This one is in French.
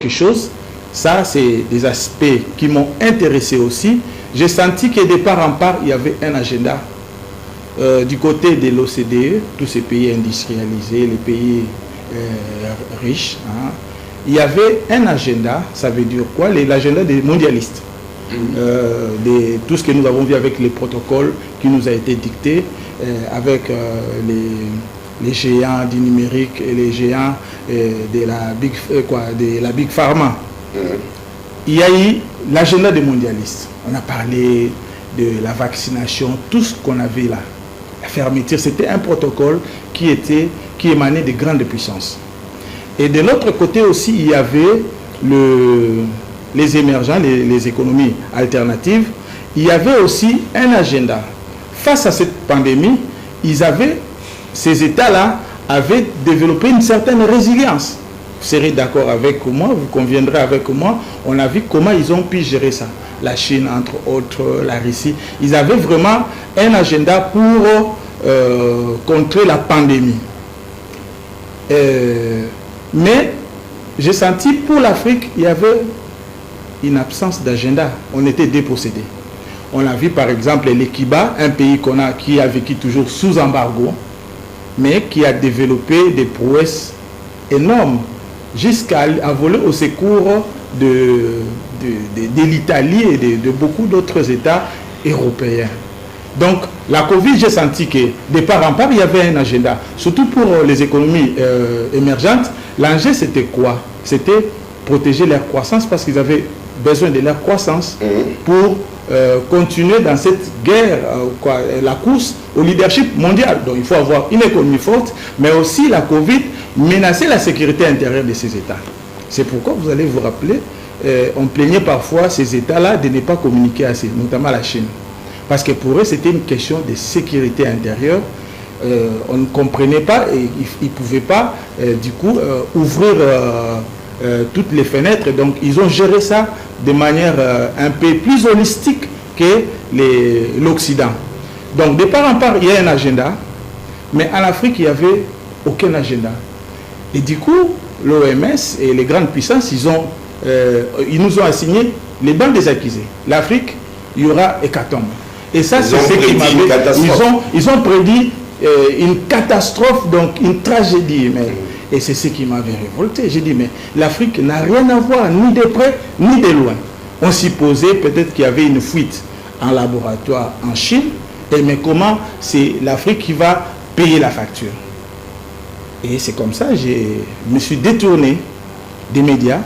quelque chose. Ça, c'est des aspects qui m'ont intéressé aussi. J'ai senti que de part en part, il y avait un agenda du côté de l'OCDE, tous ces pays industrialisés, les pays riches. Hein. Il y avait un agenda, ça veut dire quoi? L'agenda des mondialistes. De tout ce que nous avons vu avec les protocoles qui nous a été dicté, avec les géants du numérique et les géants de la Big Pharma. Il y a eu l'agenda des mondialistes. On a parlé de la vaccination, tout ce qu'on avait là. La fermeture, c'était un protocole qui émanait des grandes puissances. Et de l'autre côté aussi, il y avait les émergents, les économies alternatives. Il y avait aussi un agenda. Face à cette pandémie, ces États-là avaient développé une certaine résilience. Vous serez d'accord avec moi, vous conviendrez avec moi, on a vu comment ils ont pu gérer ça. La Chine, entre autres, la Russie. Ils avaient vraiment un agenda pour contrer la pandémie. Mais j'ai senti pour l'Afrique, il y avait une absence d'agenda. On était dépossédés. On a vu par exemple les Kiba, un pays qui a vécu toujours sous embargo, mais qui a développé des prouesses énormes jusqu'à voler au secours de l'Italie et de beaucoup d'autres États européens. Donc la Covid, j'ai senti que de part en part, il y avait un agenda. Surtout pour les économies émergentes, l'enjeu c'était quoi? C'était protéger leur croissance parce qu'ils avaient besoin de leur croissance pour continuer dans cette guerre, la course au leadership mondial. Donc il faut avoir une économie forte, mais aussi la Covid menaçait la sécurité intérieure de ces États. C'est pourquoi vous allez vous rappeler, on plaignait parfois ces États-là de ne pas communiquer assez, notamment la Chine. Parce que pour eux, c'était une question de sécurité intérieure. On ne comprenait pas et ils ne pouvaient pas, du coup, ouvrir toutes les fenêtres. Donc, ils ont géré ça de manière un peu plus holistique que l'Occident. Donc, de part en part, il y a un agenda. Mais en Afrique, il n'y avait aucun agenda. Et du coup, l'OMS et les grandes puissances, ils nous ont assigné les bancs des accusés. L'Afrique, il y aura hécatombe. Et ça, c'est ce qui ils ont prédit une catastrophe, donc une tragédie. Et c'est ce qui m'avait révolté. J'ai dit, mais l'Afrique n'a rien à voir, ni de près, ni de loin. On supposait peut-être qu'il y avait une fuite en laboratoire en Chine, mais comment c'est l'Afrique qui va payer la facture? Et c'est comme ça que je me suis détourné des médias